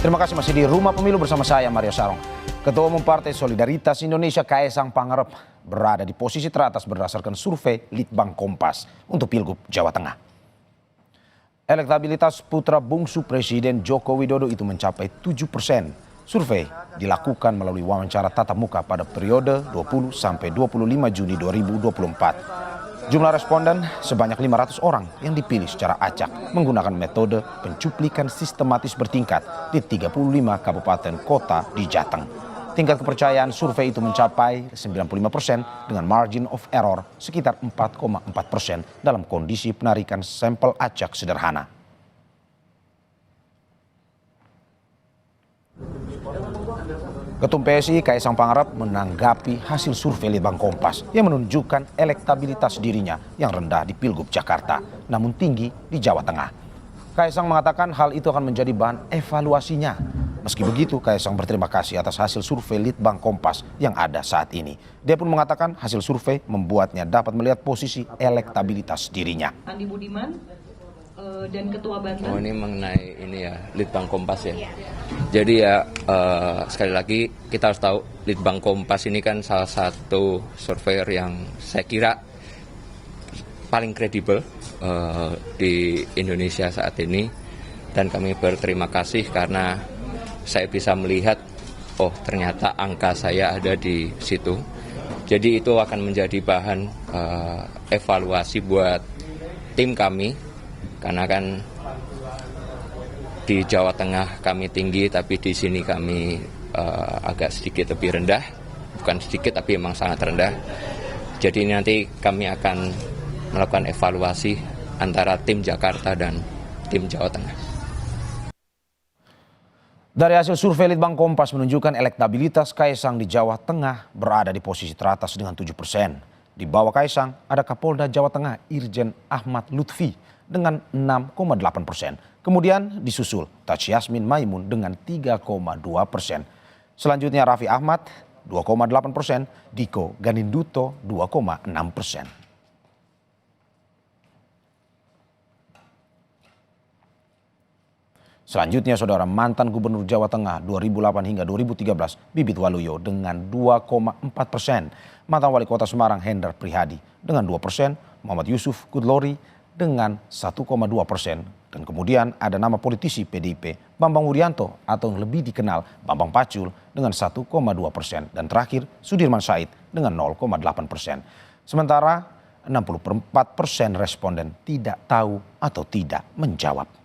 Terima kasih masih di Rumah Pemilu bersama saya Mario Sarong. Ketua Umum Partai Solidaritas Indonesia Kaesang Pangarep berada di posisi teratas berdasarkan survei Litbang Kompas untuk Pilgub Jawa Tengah. Elektabilitas putra bungsu Presiden Joko Widodo itu mencapai 7%. Survei dilakukan melalui wawancara tatap muka pada periode 20 sampai 25 Juni 2024. Jumlah responden sebanyak 500 orang yang dipilih secara acak menggunakan metode pencuplikan sistematis bertingkat di 35 kabupaten kota di Jateng. Tingkat kepercayaan survei itu mencapai 95% dengan margin of error sekitar 4,4% dalam kondisi penarikan sampel acak sederhana. Ketum PSI Kaesang Pangarep menanggapi hasil survei Litbang Kompas yang menunjukkan elektabilitas dirinya yang rendah di Pilgub Jakarta, namun tinggi di Jawa Tengah. Kaesang mengatakan hal itu akan menjadi bahan evaluasinya. Meski begitu, Kaesang berterima kasih atas hasil survei Litbang Kompas yang ada saat ini. Dia pun mengatakan hasil survei membuatnya dapat melihat posisi elektabilitas dirinya. Andi Budiman dan Ketua Banten. Oh, ini mengenai ini ya Litbang Kompas ya. Jadi ya sekali lagi kita harus tahu Litbang Kompas ini kan salah satu surveyor yang saya kira paling kredibel di Indonesia saat ini, dan kami berterima kasih karena saya bisa melihat ternyata angka saya ada di situ. Jadi itu akan menjadi bahan evaluasi buat tim kami, karena kan di Jawa Tengah kami tinggi, tapi di sini kami agak sedikit lebih rendah. Bukan sedikit, tapi memang sangat rendah. Jadi nanti kami akan melakukan evaluasi antara tim Jakarta dan tim Jawa Tengah. Dari hasil survei Litbang Kompas menunjukkan elektabilitas Kaesang di Jawa Tengah berada di posisi teratas dengan 7%. Di bawah Kaesang ada Kapolda Jawa Tengah Irjen Ahmad Lutfi dengan 6,8%. Kemudian disusul Taj Yasmin Maimun dengan 3,2%. Selanjutnya Raffi Ahmad 2,8%, Diko Ganinduto 2,6%. Selanjutnya saudara, mantan Gubernur Jawa Tengah 2008 hingga 2013 Bibit Waluyo dengan 2,4%. Mantan Wali Kota Semarang Hendrar Prihadi dengan 2%, Muhammad Yusuf Kudlori dengan 1,2%. Dan kemudian ada nama politisi PDIP Bambang Wuryanto atau yang lebih dikenal Bambang Pacul dengan 1,2%. Dan terakhir Sudirman Said dengan 0,8%. Sementara 64% responden tidak tahu atau tidak menjawab.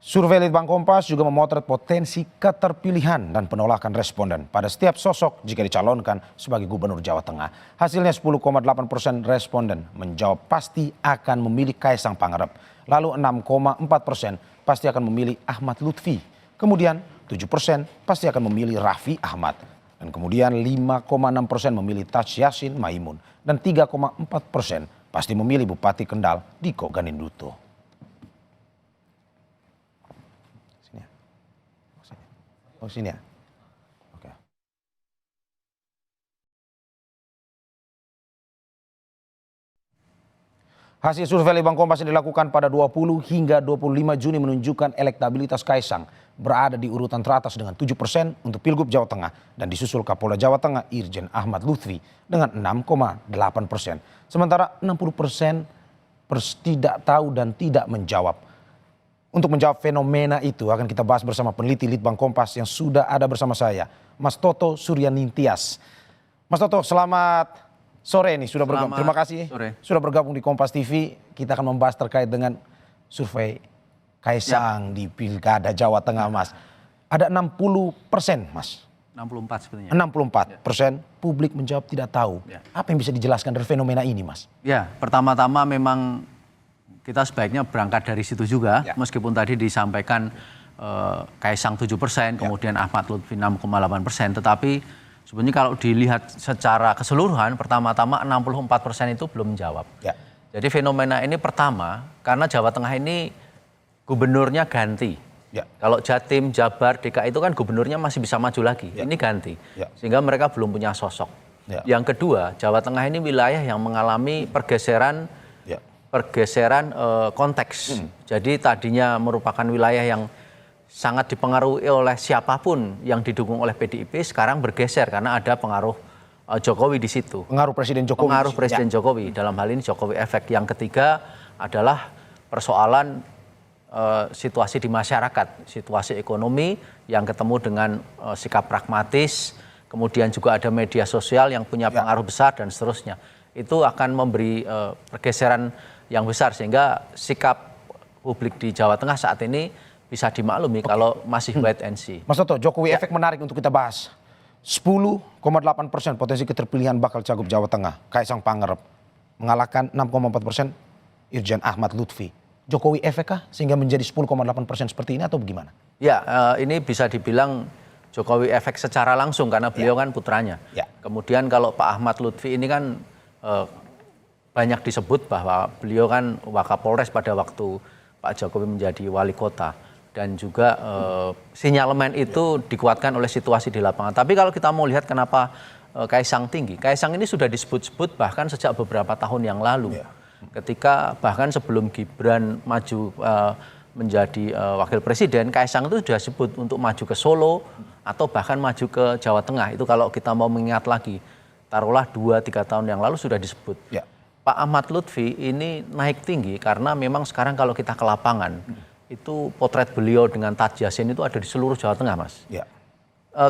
Survei Litbang Kompas juga memotret potensi keterpilihan dan penolakan responden pada setiap sosok jika dicalonkan sebagai Gubernur Jawa Tengah. Hasilnya 10,8% responden menjawab pasti akan memilih Kaesang Pangarep. Lalu 6,4% pasti akan memilih Ahmad Lutfi. Kemudian 7% pasti akan memilih Raffi Ahmad. Dan kemudian 5,6% memilih Taj Yasmin Maimun. Dan 3,4% pasti memilih Bupati Kendal Diko Ganinduto. Oh sini ya. Oke. Hasil survei Litbang Kompas yang dilakukan pada 20 hingga 25 Juni menunjukkan elektabilitas Kaesang berada di urutan teratas dengan 7% untuk Pilgub Jawa Tengah dan disusul Kapolda Jawa Tengah Irjen Ahmad Lutfi dengan 6,8%. Sementara 60% tidak tahu dan tidak menjawab. Untuk menjawab fenomena itu akan kita bahas bersama peneliti Litbang Kompas yang sudah ada bersama saya, Mas Toto Suryanintias. Mas Toto, selamat sore nih, sudah bergabung. Terima kasih sudah bergabung di Kompas TV. Kita akan membahas terkait dengan survei Kaesang di Pilkada Jawa Tengah, Mas. Ada 60%, Mas. 64 sebenarnya. 64% publik menjawab tidak tahu. Apa yang bisa dijelaskan dari fenomena ini, Mas? Ya, pertama-tama memang kita sebaiknya berangkat dari situ juga, meskipun tadi disampaikan Kaesang 7%, kemudian Ahmad Lutfi 6,8%, tetapi sebenarnya kalau dilihat secara keseluruhan, pertama-tama 64% itu belum menjawab. Jadi fenomena ini pertama, karena Jawa Tengah ini gubernurnya ganti. Kalau Jatim, Jabar, DKI itu kan gubernurnya masih bisa maju lagi, ini ganti. Sehingga mereka belum punya sosok. Yang kedua, Jawa Tengah ini wilayah yang mengalami pergeseran pergeseran konteks. Jadi tadinya merupakan wilayah yang sangat dipengaruhi oleh siapapun yang didukung oleh PDIP, sekarang bergeser karena ada pengaruh Jokowi di situ. Pengaruh Presiden Jokowi. Pengaruh Presiden Jokowi, dalam hal ini Jokowi efek. Yang ketiga adalah persoalan situasi di masyarakat, situasi ekonomi yang ketemu dengan sikap pragmatis, kemudian juga ada media sosial yang punya pengaruh besar dan seterusnya. Itu akan memberi pergeseran yang besar sehingga sikap publik di Jawa Tengah saat ini bisa dimaklumi kalau masih wait and see. Mas Toto, Jokowi efek menarik untuk kita bahas. 10,8% potensi keterpilihan bakal cagup Jawa Tengah, Kaisang Pangarep, mengalahkan 6,4% Irjen Ahmad Lutfi. Jokowi efek kah sehingga menjadi 10,8% seperti ini atau bagaimana? Ya, ini bisa dibilang Jokowi efek secara langsung karena beliau kan putranya. Ya. Kemudian kalau Pak Ahmad Lutfi ini kan banyak disebut bahwa beliau kan Wakapolres pada waktu Pak Jokowi menjadi wali kota. Dan juga sinyalemen itu dikuatkan oleh situasi di lapangan. Tapi kalau kita mau lihat kenapa Kaisang tinggi, Kaisang ini sudah disebut-sebut bahkan sejak beberapa tahun yang lalu. Ketika bahkan sebelum Gibran maju menjadi wakil presiden, Kaisang itu sudah disebut untuk maju ke Solo atau bahkan maju ke Jawa Tengah. Itu kalau kita mau mengingat lagi, taruhlah 2-3 tahun yang lalu sudah disebut. Ya. Pak Ahmad Lutfi ini naik tinggi karena memang sekarang kalau kita ke lapangan, itu potret beliau dengan Taj Yassin itu ada di seluruh Jawa Tengah, Mas. Ya.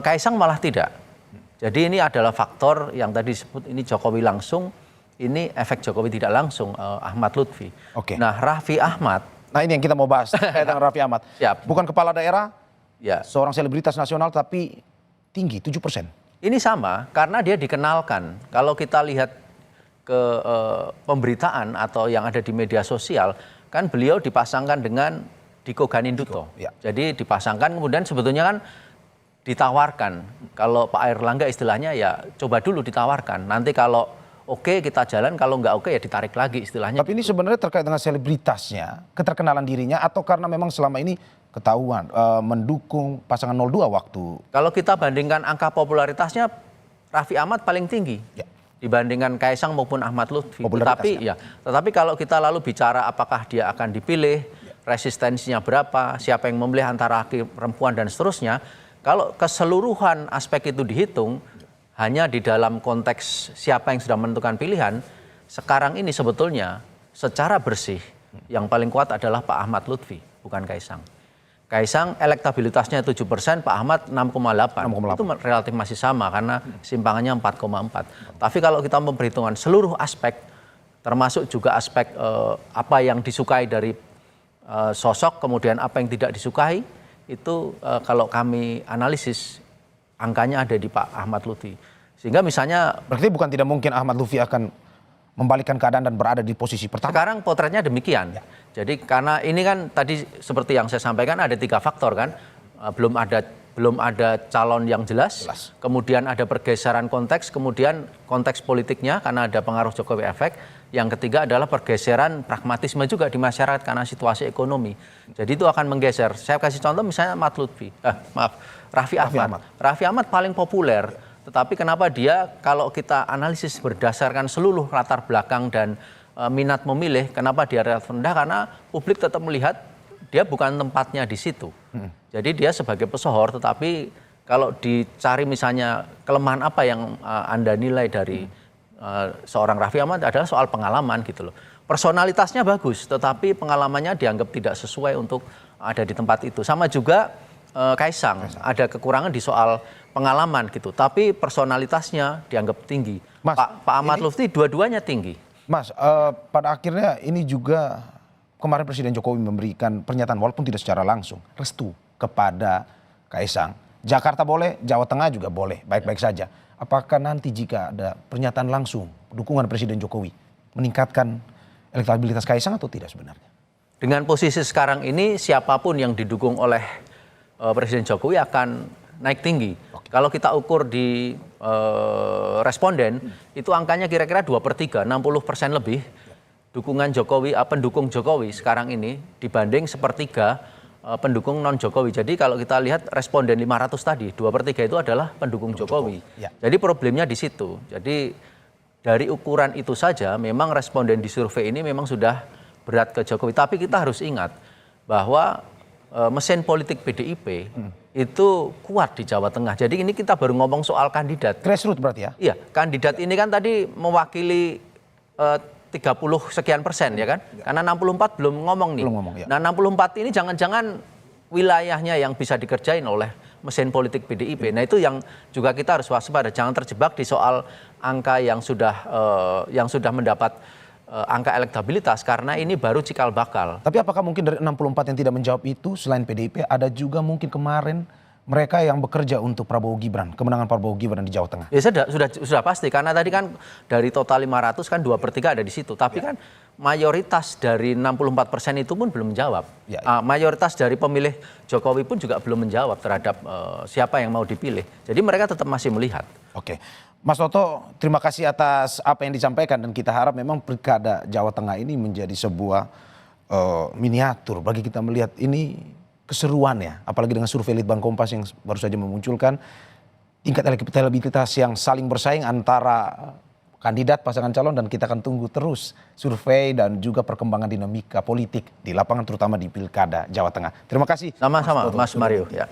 Kaisang malah tidak. Jadi ini adalah faktor yang tadi disebut ini Jokowi langsung, ini efek Jokowi tidak langsung, Ahmad Lutfi. Oke. Nah, Raffi Ahmad. Nah ini yang kita mau bahas tentang Raffi Ahmad. Ya. Bukan kepala daerah, Ya. seorang selebritas nasional tapi tinggi, 7%. Ini sama karena dia dikenalkan. Kalau kita lihat ke pemberitaan atau yang ada di media sosial, kan beliau dipasangkan dengan Diko Ganinduto. Ya. Jadi dipasangkan kemudian sebetulnya kan ditawarkan. Kalau Pak Airlangga istilahnya ya coba dulu ditawarkan. Nanti kalau oke kita jalan, kalau nggak oke ya ditarik lagi istilahnya. Tapi ini sebenarnya terkait dengan selebritasnya, keterkenalan dirinya atau karena memang selama ini ketahuan mendukung pasangan 02 waktu. Kalau kita bandingkan angka popularitasnya, Raffi Ahmad paling tinggi. Ya. Dibandingkan Kaisang maupun Ahmad Lutfi. Popularitasnya. Tetapi kalau kita lalu bicara apakah dia akan dipilih, resistensinya berapa, siapa yang memilih antara laki perempuan dan seterusnya, kalau keseluruhan aspek itu dihitung, hanya di dalam konteks siapa yang sudah menentukan pilihan, sekarang ini sebetulnya secara bersih yang paling kuat adalah Pak Ahmad Lutfi, bukan Kaisang. Kaisang elektabilitasnya 7%, Pak Ahmad 6,8. Itu relatif masih sama karena simpangannya 4,4. Tapi kalau kita memperhitungkan seluruh aspek, termasuk juga aspek apa yang disukai dari sosok, kemudian apa yang tidak disukai, itu kalau kami analisis angkanya ada di Pak Ahmad Lutfi. Sehingga misalnya Berarti bukan tidak mungkin Ahmad Lutfi akan membalikkan keadaan dan berada di posisi pertama. sekarang potretnya demikian. Ya. Jadi karena ini kan tadi seperti yang saya sampaikan ada 3 faktor kan. Belum ada calon yang jelas, kemudian ada pergeseran konteks, kemudian konteks politiknya karena ada pengaruh Jokowi efek. Yang ketiga adalah pergeseran pragmatisme juga di masyarakat karena situasi ekonomi. Jadi itu akan menggeser. Saya kasih contoh misalnya Raffi Ahmad. Raffi Ahmad paling populer, tetapi kenapa dia kalau kita analisis berdasarkan seluruh latar belakang dan minat memilih, kenapa dia relatif rendah? Karena publik tetap melihat dia bukan tempatnya di situ. Jadi dia sebagai pesohor, tetapi kalau dicari misalnya kelemahan apa yang Anda nilai dari seorang Raffi Ahmad adalah soal pengalaman gitu loh. Personalitasnya bagus, tetapi pengalamannya dianggap tidak sesuai untuk ada di tempat itu. Sama juga Kaisang, ada kekurangan di soal pengalaman gitu, tapi personalitasnya dianggap tinggi. Mas, Pak Ahmad Lutfi dua-duanya tinggi. Mas, pada akhirnya ini juga kemarin Presiden Jokowi memberikan pernyataan walaupun tidak secara langsung, restu kepada Kaisang. Jakarta boleh, Jawa Tengah juga boleh, baik-baik saja. Apakah nanti jika ada pernyataan langsung dukungan Presiden Jokowi meningkatkan elektabilitas Kaisang atau tidak sebenarnya? Dengan posisi sekarang ini siapapun yang didukung oleh Presiden Jokowi akan naik tinggi. Kalau kita ukur di responden, itu angkanya kira-kira 2/3, 60% lebih dukungan Jokowi, pendukung Jokowi sekarang ini dibanding 1/3 pendukung non Jokowi. Jadi kalau kita lihat responden 500 tadi, 2/3 itu adalah pendukung Jokowi. Ya. Jadi problemnya di situ. Jadi dari ukuran itu saja memang responden di survei ini memang sudah berat ke Jokowi. Tapi kita harus ingat bahwa mesin politik PDIP itu kuat di Jawa Tengah. Jadi ini kita baru ngomong soal kandidat. Grassroots berarti ya? Iya, kandidat ini kan tadi mewakili 30 sekian persen ya kan? Karena 64 belum ngomong nih. Belum ngomong, ya. Nah 64 ini jangan-jangan wilayahnya yang bisa dikerjain oleh mesin politik PDIP. Nah itu yang juga kita harus waspada. Jangan terjebak di soal angka yang sudah mendapat angka elektabilitas, karena ini baru cikal bakal. Tapi apakah mungkin dari 64 yang tidak menjawab itu selain PDIP ada juga mungkin kemarin mereka yang bekerja untuk Prabowo Gibran, kemenangan Prabowo Gibran di Jawa Tengah? Ya sudah pasti, karena tadi kan dari total 500 kan 2/3 ada di situ. Tapi kan mayoritas dari 64% itu pun belum menjawab. Ya. Mayoritas dari pemilih Jokowi pun juga belum menjawab terhadap siapa yang mau dipilih. Jadi mereka tetap masih melihat. Oke, Mas Toto, terima kasih atas apa yang disampaikan dan kita harap memang pilkada Jawa Tengah ini menjadi sebuah miniatur bagi kita melihat ini keseruannya, apalagi dengan survei Litbang Kompas yang baru saja memunculkan tingkat elektabilitas yang saling bersaing antara kandidat pasangan calon, dan kita akan tunggu terus survei dan juga perkembangan dinamika politik di lapangan terutama di pilkada Jawa Tengah. Terima kasih. Sama-sama Mas Mario. Ya.